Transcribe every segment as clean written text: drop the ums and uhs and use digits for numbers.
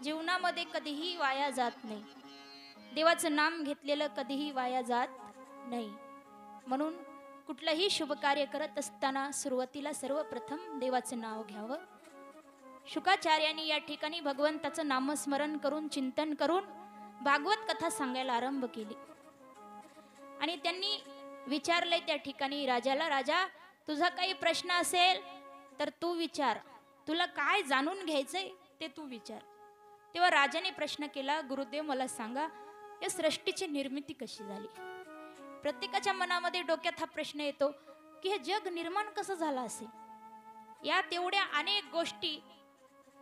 जीवनामध्ये कधीही वाया जात नाही. देवाचं नाम घेतलेलं कधीही वाया जात नाही. म्हणून कुठलंही शुभ कार्य करत असताना सुरुवातीला सर्वप्रथम देवाचं नाव घ्यावं. शुकाचार्यांनी या ठिकाणी भगवंताचं नामस्मरण करून चिंतन करून भागवत कथा सांगायला आरंभ केली. आणि त्यांनी विचारले त्या ठिकाणी राजाला, राजा तुझा काही प्रश्न असेल तर तू विचार, तुला काय जाणून घ्यायचंय ते तू विचार. तेव्हा राजाने प्रश्न केला, गुरुदेव मला सांगा या सृष्टीची निर्मिती कशी झाली. प्रत्येकाच्या मनामध्ये डोक्यात हा प्रश्न येतो की हे जग निर्माण कसं झालं असेल. यात एवढ्या अनेक गोष्टी,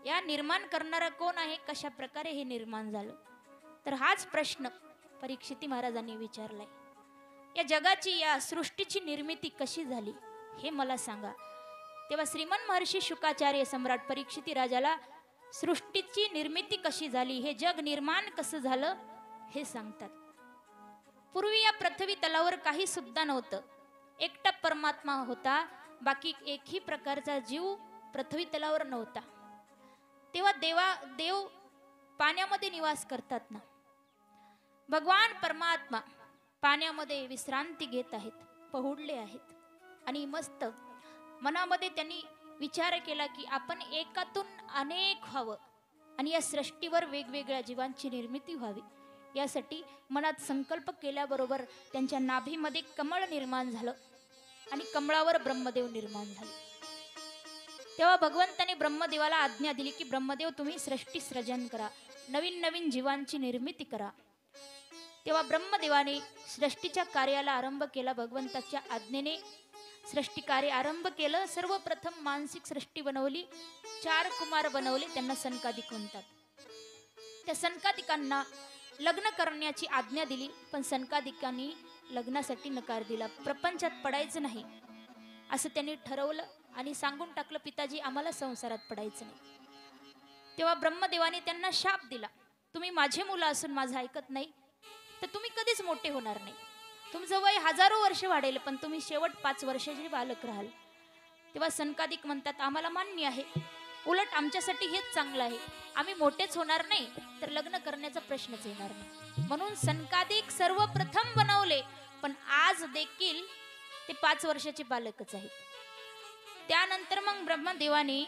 या निर्माण करणारा कोण आहे, कशा प्रकारे हे निर्माण झालं. तर हाच प्रश्न परीक्षिती महाराजांनी विचारलाय. या जगाची, या सृष्टीची निर्मिती कशी झाली हे मला सांगा. तेव्हा श्रीमन महर्षी शुकाचार्य सम्राट परीक्षिती राजाला सृष्टीची निर्मिती कशी झाली, हे जग निर्माण कसं झालं हे सांगतात. पूर्वी या पृथ्वी तलावर काही सुद्धा नव्हतं. एकटा परमात्मा होता, बाकी एकही प्रकारचा जीव पृथ्वी तलावर नव्हता. तेव्हा देव पाण्यामध्ये निवास करतात ना. भगवान परमात्मा पाण्यामध्ये विश्रांती घेत आहेत, पहुडले आहेत. आणि मस्त मनामध्ये त्यांनी विचार केला की आपण एकातून अनेक व्हावं आणि या सृष्टीवर वेगवेगळ्या जीवांची निर्मिती व्हावी. यासाठी मनात संकल्प केल्याबरोबर त्यांच्या नाभीमध्ये कमळ निर्माण झालं आणि कमळावर ब्रह्मदेव निर्माण झाले. तेव्हा भगवंताने ब्रह्मदेवाला आज्ञा दिली की ब्रह्मदेव तुम्ही सृष्टी सृजन करा, नवीन नवीन जीवांची निर्मिती करा. तेव्हा ब्रह्मदेवाने सृष्टीच्या कार्याला आरंभ केला. भगवंताच्या आज्ञेने सृष्टी कार्य आरंभ केलं. सर्वप्रथम मानसिक सृष्टी बनवली, 4 कुमार बनवले, त्यांना सनकादिक म्हणतात. त्या सनकादिकांना लग्न करण्याची आज्ञा दिली, पण सनकादिकांनी लग्नासाठी नकार दिला. प्रपंचात पडायचं नाही असं त्यांनी ठरवलं आणि सांगून टाकलं, पिताजी आम्हाला संसारात पडायचं नाही. तेव्हा ब्रह्मदेवाने त्यांना शाप दिला, तुम्ही माझे मुलं असून माझं ऐकत नाही तर तुम्ही कधीच मोठे होणार नाही. तुमचं वय हजारो वर्ष वाढेल पण तुम्ही शेवट 5 वर्षाचे बालक राहाल. तेव्हा सनकादिक म्हणतात आम्हाला मान्य आहे, उलट आमच्यासाठी हेच चांगलं आहे, आम्ही मोठेच होणार नाही तर लग्न करण्याचा प्रश्नच येणार नाही. म्हणून सनकादिक सर्वप्रथम बनवले, पण आज देखील ते 5 वर्षाचे बालकच आहेत. त्यानंतर मग ब्रह्मदेवाने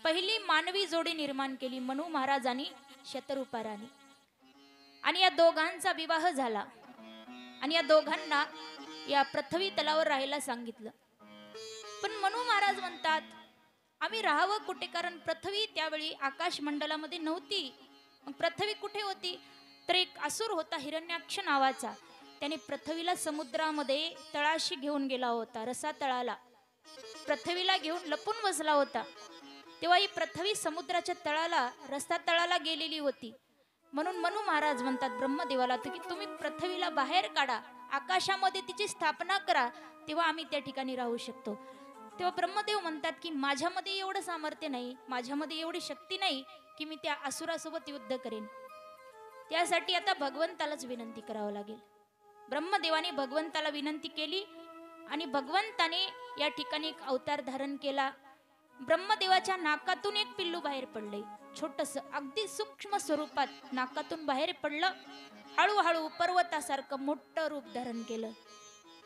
पहिली मानवी जोडी निर्माण केली, मनू महाराज आणि शतरूपा राणी. आणि या दोघांचा विवाह झाला आणि या दोघांना या पृथ्वी तलावर राहायला सांगितलं. पण मनू महाराज म्हणतात आम्ही राहावं कुठे, कारण पृथ्वी त्यावेळी आकाश मंडलामध्ये नव्हती. मग पृथ्वी कुठे होती, तर एक असुर होता हिरण्याक्ष नावाचा, त्याने पृथ्वीला समुद्रामध्ये तळाशी घेऊन गेला होता. रसा तळाला पृथ्वीला घेऊन लपून बसला होता. तेव्हा ही पृथ्वी समुद्राच्या तळाला, रस्ता तळाला गेलेली होती. म्हणून मनू महाराज म्हणतात ब्रह्मदेवाला की तुम्ही पृथ्वीला बाहेर काढा, आकाशामध्ये तिची स्थापना करा, तेव्हा आम्ही त्या ठिकाणी राहू शकतो. तेव्हा ब्रह्मदेव म्हणतात की माझ्यामध्ये एवढं सामर्थ्य नाही, माझ्यामध्ये एवढी शक्ती नाही की मी त्या असुरासोबत युद्ध करेन. त्यासाठी आता भगवंतालाच विनंती करावं लागेल. ब्रह्मदेवाने भगवंताला विनंती केली आणि भगवंताने या ठिकाणी एक अवतार धारण केला. ब्रह्मदेवाच्या नाकातून एक पिल्लू बाहेर पडले, छोटस अगदी सूक्ष्म स्वरूपात नाकातून बाहेर पडलं. हळूहळू पर्वतासारखं मोठं रूप धारण केलं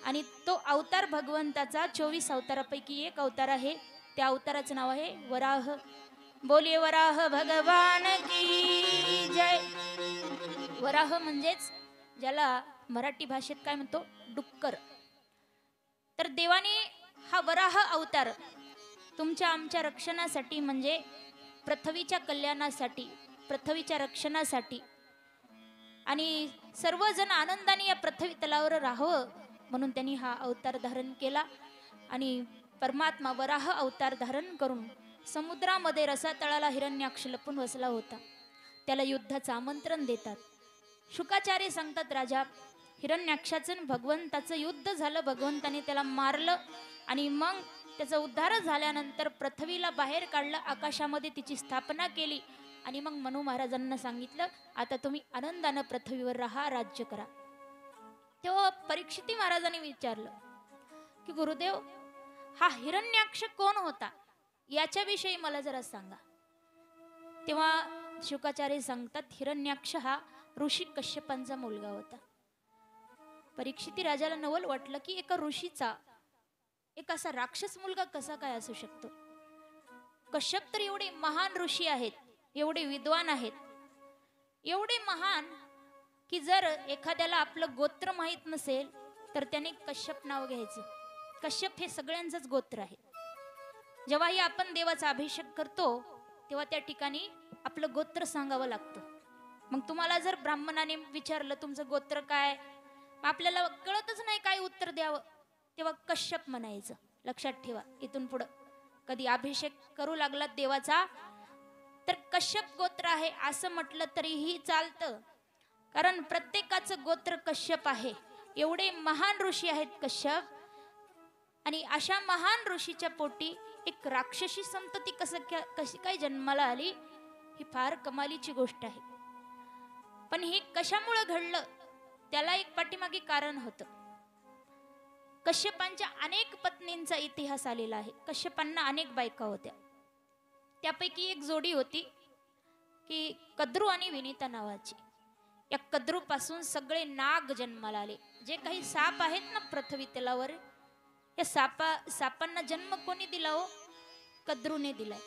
आणि तो अवतार भगवंताचा 24 अवतारापैकी एक अवतार आहे. त्या अवताराचं नाव आहे वराह. बोलिये वराह भगवान की जय. वराह म्हणजेच ज्याला मराठी भाषेत काय म्हणतो, डुक्कर. तर देवाने हा वराह अवतार तुमच्या आमच्या रक्षणासाठी, म्हणजे पृथ्वीच्या कल्याणासाठी, पृथ्वीच्या रक्षणासाठी आणि सर्वजण आनंदाने या पृथ्वी तलावर राहावं म्हणून त्यांनी हा अवतार धारण केला. आणि परमात्मा वराह अवतार धारण करून समुद्रामध्ये रसातळाला हिरण्याक्ष लपून बसला होता. त्याला युद्धाचं आमंत्रण देतात. शुकाचार्य सांगतात राजा, हिरण्याक्षाचं भगवंताचं युद्ध झालं, भगवंताने त्याला मारलं आणि मग त्याचा उद्धार झाल्यानंतर पृथ्वीला बाहेर काढलं, आकाशामध्ये तिची स्थापना केली आणि मग मनू महाराजांना सांगितलं आता तुम्ही आनंदानं पृथ्वीवर राहा, राज्य करा. तेव्हा परीक्षिती महाराजांनी विचारलं की गुरुदेव हा हिरण्याक्ष कोण होता, याच्याविषयी मला जरा सांगा. तेव्हा शुकाचार्य सांगतात हिरण्याक्ष हा ऋषी कश्यपांचा मुलगा होता. परीक्षिती राजाला नवल वाटलं की एका ऋषीचा एक असा राक्षस मुलगा कसा काय असू शकतो. कश्यप तर एवढे महान ऋषी आहेत, एवढे विद्वान आहेत, एवढे महान की जर एखाद्याला आपलं गोत्र माहीत नसेल तर त्याने कश्यप नाव घ्यायचं. कश्यप हे सगळ्यांचंच गोत्र आहे. जेव्हाही आपण देवाचा अभिषेक करतो तेव्हा त्या ठिकाणी आपलं गोत्र सांगावं लागतं. मग तुम्हाला जर ब्राह्मणाने विचारलं तुमचं गोत्र काय, आपल्याला कळतच नाही काय उत्तर द्यावं, तेव्हा कश्यप म्हणायचं. लक्षात ठेवा, इथून पुढं कधी अभिषेक करू लागला देवाचा तर कश्यप गोत्र आहे असं म्हटलं तरीही चालतं, कारण प्रत्येकाचं गोत्र कश्यप आहे. एवढे महान ऋषी आहेत कश्यप, आणि अशा महान ऋषीच्या पोटी एक राक्षसी संतती कशी काय जन्माला आली ही फार कमालीची गोष्ट आहे. पण हे कशामुळे घडलं त्याला एक पाठीमागे कारण होतं. कश्यपांच्या अनेक पत्नींचा इतिहास आलेला आहे. कश्यपांना अनेक बायका होत्या. त्यापैकी एक जोडी होती की कद्रू आणि विनीता नावाची. या कद्रू पासून सगळे नाग जन्माला आले. जे काही साप आहेत ना पृथ्वी तलावर, या सापांना जन्म कोणी दिला हो? कद्रूने दिलाय.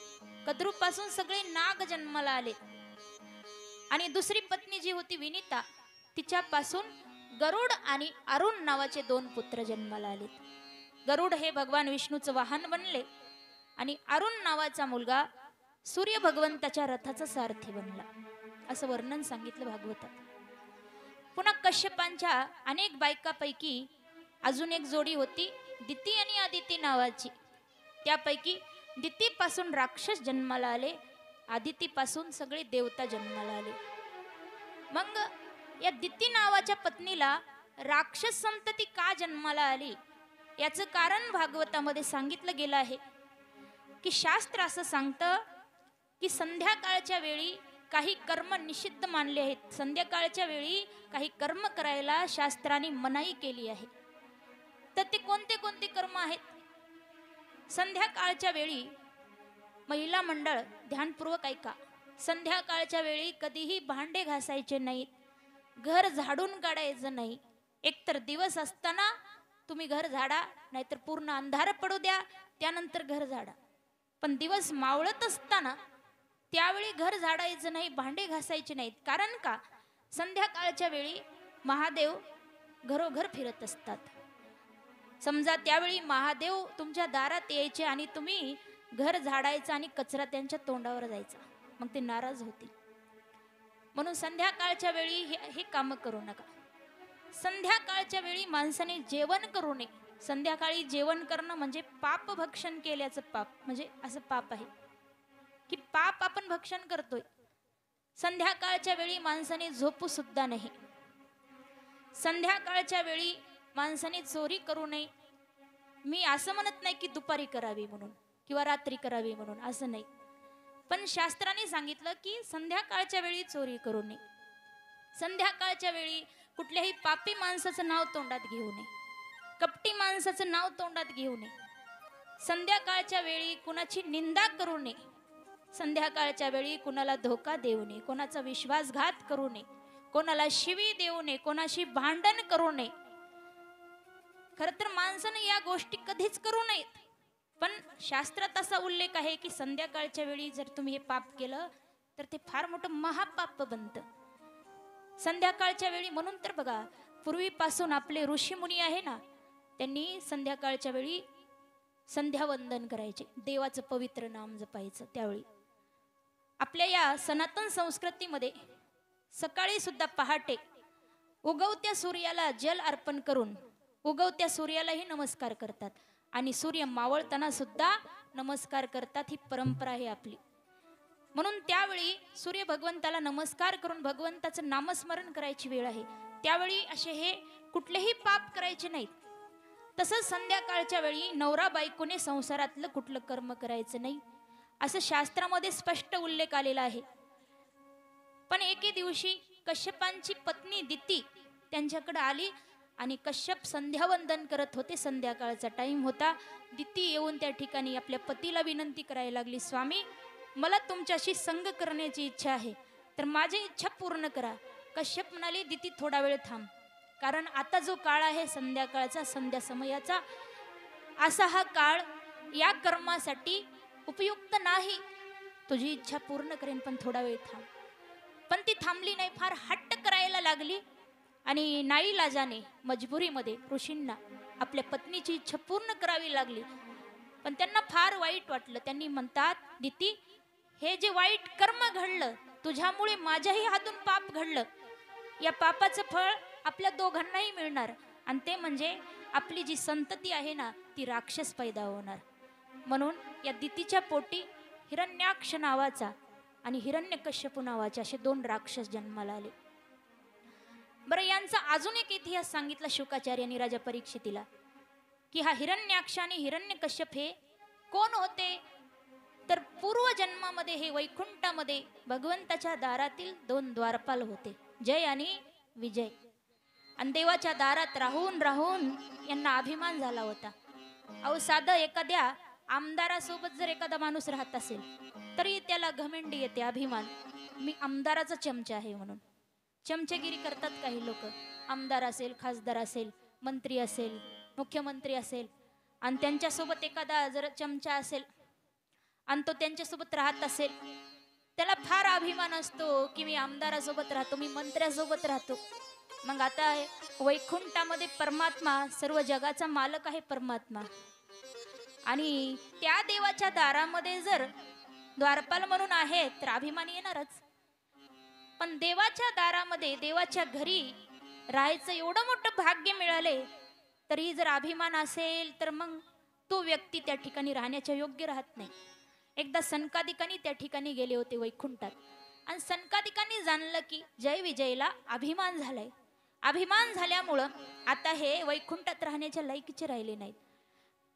कद्रू पासून सगळे नाग जन्माला आले. आणि दुसरी पत्नी जी होती विनीता, तिच्यापासून गरुड आणि अरुण नावाचे 2 पुत्र जन्माला आले. गरुड हे भगवान विष्णूचं वाहन बनले आणि अरुण नावाचा मुलगा सूर्य भगवंताच्या रथाचा सारथी बनला, असं वर्णन सांगितलं भागवतात. पुन्हा कश्यपांच्या अनेक बायकापैकी अजून एक जोडी होती दिती आणि आदिती नावाची. त्यापैकी दितीपासून राक्षस जन्माला आले, आदितीपासून सगळे देवता जन्माला आले. मग या दिती नावाच्या पत्नीला राक्षस संतती का जन्माला आली याचं कारण भागवतामध्ये सांगितलं गेलं आहे की शास्त्र असं सांगतं की संध्याकाळच्या वेळी काही कर्म निषिद्ध मानले आहेत. संध्याकाळच्या वेळी काही कर्म करायला शास्त्राने मनाई केली आहे. तर ते कोणते कोणते कर्म आहेत? संध्याकाळच्या वेळी महिला मंडळ ध्यानपूर्वक ऐका. संध्याकाळच्या वेळी कधीही भांडे घासायचे नाहीत, घर झाडून काढायचं नाही. एकतर दिवस असताना तुम्ही घर झाडा, नाहीतर पूर्ण अंधार पडू द्या, त्यानंतर घर झाडा. पण दिवस मावळत असताना त्यावेळी घर झाडायचं नाही, भांडे घासायचे नाहीत. कारण का? संध्याकाळच्या वेळी महादेव घरोघर फिरत असतात. समजा त्यावेळी महादेव तुमच्या दारात यायचे आणि तुम्ही घर झाडायचं आणि कचरा त्यांच्या तोंडावर जायचा, मग ते नाराज होतील. म्हणून संध्याकाळच्या वेळी हे काम करू नका. संध्याकाळच्या वेळी माणसाने जेवण करू नये. संध्याकाळी जेवण करणं म्हणजे पाप भक्षण केल्याचं पाप, म्हणजे असं पाप आहे की पाप आपण भक्षण करतोय. संध्याकाळच्या वेळी माणसाने झोपू सुद्धा नाही. संध्याकाळच्या वेळी माणसाने चोरी करू नये. मी असं म्हणत नाही की दुपारी करावी म्हणून किंवा रात्री करावी म्हणून, असं नाही. पण शास्त्राने सांगितलं की संध्याकाळच्या वेळी चोरी करू नये. संध्याकाळच्या वेळी कुठल्याही पापी माणसाचं नाव तोंडात घेऊ नये, कपटी माणसाचं नाव तोंडात घेऊ नये. संध्याकाळच्या वेळी कुणाची निंदा करू नये. संध्याकाळच्या वेळी कुणाला धोका देऊ नये, कोणाचा विश्वासघात करू नये, कोणाला शिवी देऊ नये, कोणाशी भांडण करू नये. खरं तर माणसाने या गोष्टी कधीच करू नयेत. पण शास्त्रात असा उल्लेख आहे की संध्याकाळच्या वेळी जर तुम्ही हे पाप केलं तर ते फार मोठं महापाप बनतं. संध्याकाळच्या वेळी म्हणून तर बघा, पूर्वीपासून आपले ऋषी मुनी आहे ना, त्यांनी संध्याकाळच्या वेळी संध्यावंदन करायचे, देवाचं पवित्र नाम जपायचं. त्यावेळी आपल्या या सनातन संस्कृतीमध्ये सकाळी सुद्धा पहाटे उगवत्या सूर्याला जल अर्पण करून उगवत्या सूर्यालाही नमस्कार करतात आणि सूर्य मावळताना सुद्धा नमस्कार करतात. ही परंपरा आहे आपली. म्हणून त्यावेळी सूर्य भगवंताला नमस्कार करून भगवंताचं नामस्मरण करायची वेळ आहे. त्यावेळी असे हे कुठलेही पाप करायचे नाहीत. तसंच संध्याकाळच्या वेळी नवरा बायकोने संसारातलं कुठलं कर्म करायचं नाही, असं शास्त्रामध्ये स्पष्ट उल्लेख आलेला आहे. पण एके दिवशी कश्यपांची पत्नी दिती त्यांच्याकडे आली आणि कश्यप संध्यावंदन करत होते. संध्याकाळचा टाइम होता. दिती येऊन त्या ठिकाणी आपल्या पतीला विनंती करायला लागली, स्वामी, मला तुमच्याशी संग करण्याची इच्छा आहे. तर माझी इच्छा पूर्ण करा. कश्यप म्हणाले, दिती थोडा वेळ थांब, कारण आता जो काळ आहे संध्याकाळचा, संध्या समयाचा, असा हा काळ या कर्मासाठी उपयुक्त नाही. तुझी इच्छा पूर्ण करेन, पण थोडा वेळ थांब. पण ती थांबली नाही, फार हट्ट करायला लागली आणि नाईलाजाने मजबुरीमध्ये ऋषींना आपल्या पत्नीची इच्छा पूर्ण करावी लागली. पण त्यांना फार वाईट वाटलं. त्यांनी म्हणतात, दिती, हे जे वाईट कर्म घडलं तुझ्यामुळे, माझ्याही हातून पाप घडलं, या पापाचं फळ आपल्या दोघांनाही मिळणार, आणि ते म्हणजे आपली जी संतती आहे ना ती राक्षस पैदा होणार. म्हणून या दितीच्या पोटी हिरण्याक्ष नावाचा आणि हिरण्यकश्यपू नावाचे असे 2 राक्षस जन्माला आले. बरं, यांचा अजून एक इतिहास सांगितला शुकाचार्यांनी राजा परीक्षितीला, की हा हिरण्याक्ष आणि हिरण्यकश्यप हे कोण होते. तर पूर्वजन्मामध्ये हे वैकुंठामध्ये भगवंताच्या दारातील 2 द्वारपाल होते, जय आणि विजय. आणि देवाच्या दारात राहून राहून यांना अभिमान झाला होता. अहो, साधं एखाद्या आमदारासोबत जर एखादा माणूस राहत असेल तरी त्याला घमंडी येते, अभिमान, मी आमदाराचा चमचा आहे म्हणून. चमचेगिरी करतात काही लोक. आमदार असेल, खासदार असेल, मंत्री असेल, मुख्यमंत्री असेल, आणि त्यांच्यासोबत एखादा जर चमचा असेल आणि तो त्यांच्यासोबत राहत असेल, त्याला फार अभिमान असतो की मी आमदारासोबत राहतो, मी मंत्र्यासोबत राहतो. मग आता वैकुंठामध्ये परमात्मा, सर्व जगाचा मालक आहे परमात्मा, आणि त्या देवाच्या दारामध्ये जर द्वारपाल म्हणून आहे तर अभिमान येणारच. पण देवाच्या दारामध्ये, देवाच्या घरी राहायचं एवढं मोठं भाग्य मिळाले तरी जर अभिमान असेल तर मग तो व्यक्ती त्या ठिकाणी राहण्याच्या योग्य राहत नाही. एकदा सनकादिकांनी त्या ठिकाणी गेले होते वैकुंठात, आणि सनकादिकांनी जाणलं की जय विजयला अभिमान झालाय. अभिमान झाल्यामुळं आता हे वैकुंठात राहण्याच्या लायकीचे राहिले नाहीत.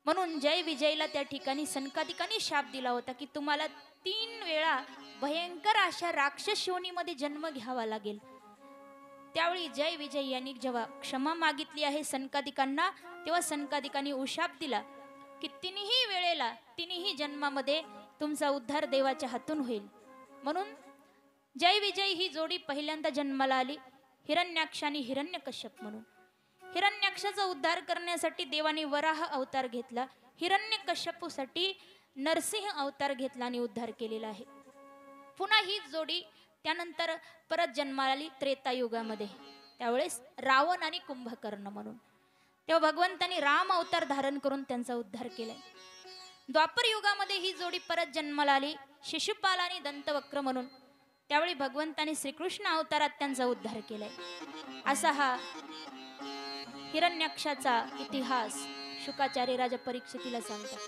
म्हणून जय विजयला त्या ठिकाणी सनकादिकांनी शाप दिला होता की तुम्हाला 3 वेळा भयंकर अशा राक्षस योनीमध्ये जन्म घ्यावा लागेल. त्यावेळी जय विजय यांनी जेव्हा क्षमा मागितली आहे सनकादिकांना, तेव्हा सनकादिकांनी उशाप दिला की 3ही वेळेला, 3ही जन्मामध्ये तुमचा उद्धार देवाच्या हातून होईल. म्हणून जय विजय ही जोडी पहिल्यांदा जन्माला आली, हिरण्याक्ष आणि हिरण्यकश्यप म्हणून. हिरण्याक्षाचा उद्धार करण्यासाठी देवाने वराह अवतार घेतला, हिरण्यकश्यपूसाठी नरसिंह अवतार घेतला आणि उद्धार केलेला आहे. पुन्हा ही जोडी त्यानंतर परत जन्माला आली त्रेतायुगामध्ये, त्यावेळेस रावण आणि कुंभकर्ण म्हणून. तेव्हा भगवंतांनी राम अवतार धारण करून त्यांचा उद्धार केलाय. द्वापर युगामध्ये ही जोडी परत जन्माला आली, शिशुपाल आणि दंतवक्र म्हणून. त्यावेळी भगवंतांनी श्रीकृष्ण अवतारात त्यांचा उद्धार केलाय. असा हा हिरण्याक्षाचा इतिहास शुकाचार्य राजा परीक्षितीला सांगतात.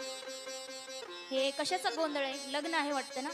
हे कशाचा गोंधळ आहे? लग्न आहे वाटतं ना.